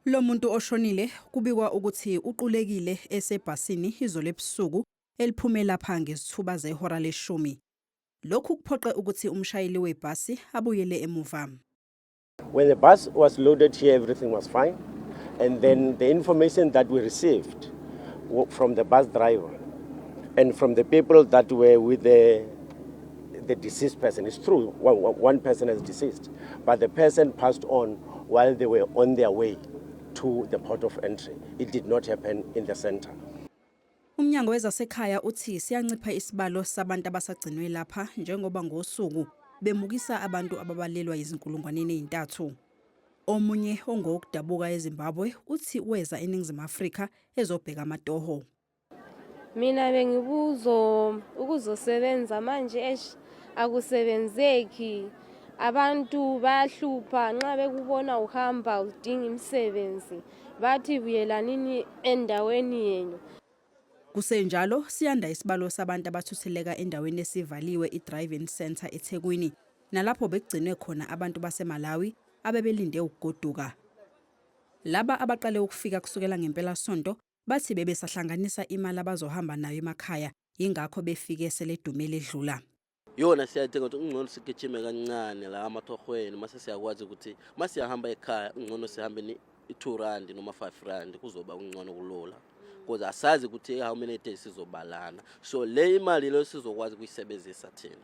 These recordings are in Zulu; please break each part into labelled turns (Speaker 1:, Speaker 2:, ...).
Speaker 1: Lo muntu oshonile kubikwa ukuthi uqulekile esebhasini izolo ebusuku eliphume lapha ngezithuba zehora leshumi. Lokhu kuphoqe ukuthi umshayeli webhasi abuyele emuva.
Speaker 2: When the bus was loaded here, everything was fine. And then the information that we received from the bus driver and from the people that were with the deceased person, it's true, one person is deceased, but the person passed on while they were on their way to the port of entry. It did not happen in the center.
Speaker 1: Umnyango wezasekhaya uthi siyancipha isibalo sabantu abasagcinwe lapha njengoba ngosuku bemukisa abantu ababalelwa izinkulungwane ezintathu. Omunye ongokudabuka eZimbabwe uthi weza eNingizimu Afrika ezobheka amatoho.
Speaker 3: Mina ukuzosebenza manje akusebenzeki. Abantu bayahlupha nxa bekubona uhamba udinga imisebenzi bathi buyelanini endaweni yenu.
Speaker 1: Kusenjalo siyanda isibalo sabantu abathutheleka endaweni esivaliwe i-Drive-in Center eThekwini nalapho begcinwe khona abantu baseMalawi abebelinde ukugoduka. Laba abaqale ukufika kusukela ngempela sonto bathi bebesahlanganisa imali abazohamba nayo emakhaya ingakho befike seledumela edlula.
Speaker 4: Yona siyadinga ukuthi ungcono sigijime kancane la amatohweni mase siyakwazi ukuthi masiyahamba ekhaya ungcono sihambe i2 rand noma 5 rand kuzoba ungcono kulula. Because asazi ukuthi how many days sizobalana. So le imali lo sizokwazi kuyisebenzisa thina.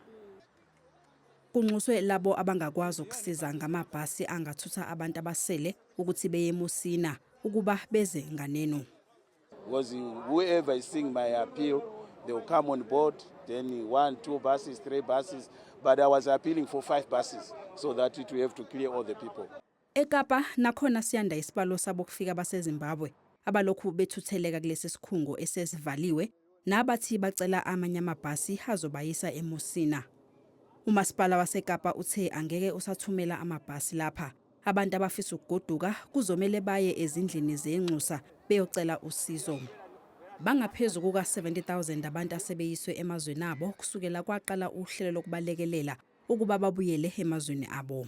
Speaker 1: Kunxuswe labo abangakwazi ukusiza ngamabhasi angathutha abantu abasele ukuthi beye eMusina ukuba beze nganeno.
Speaker 5: Because whoever is seeing my appeal, they will come on board, then 1, 2 buses, 3 buses, but I was appealing for 5 buses so that it will have to clear all the people.
Speaker 1: eKapa nakhona siyanda isibalo sabo kufika baseZimbabwe abalokhu bethutheleka kulesi sikhungo esesivaliwe nabathi bacela amanye amabhasi azobayisa eMusina. Umasipala waseKapa uthe angeke usathumela amabhasi lapha. Abantu abafisa ukugoduka kuzomela baye ezindlini zenxusa beyocela usizo. Bangaphezulu kuka 70,000 abantu asebeyiswe emazweni abo kusukela kwaqala uhlelo lokubalekelela ukuba babuyele emazweni abo.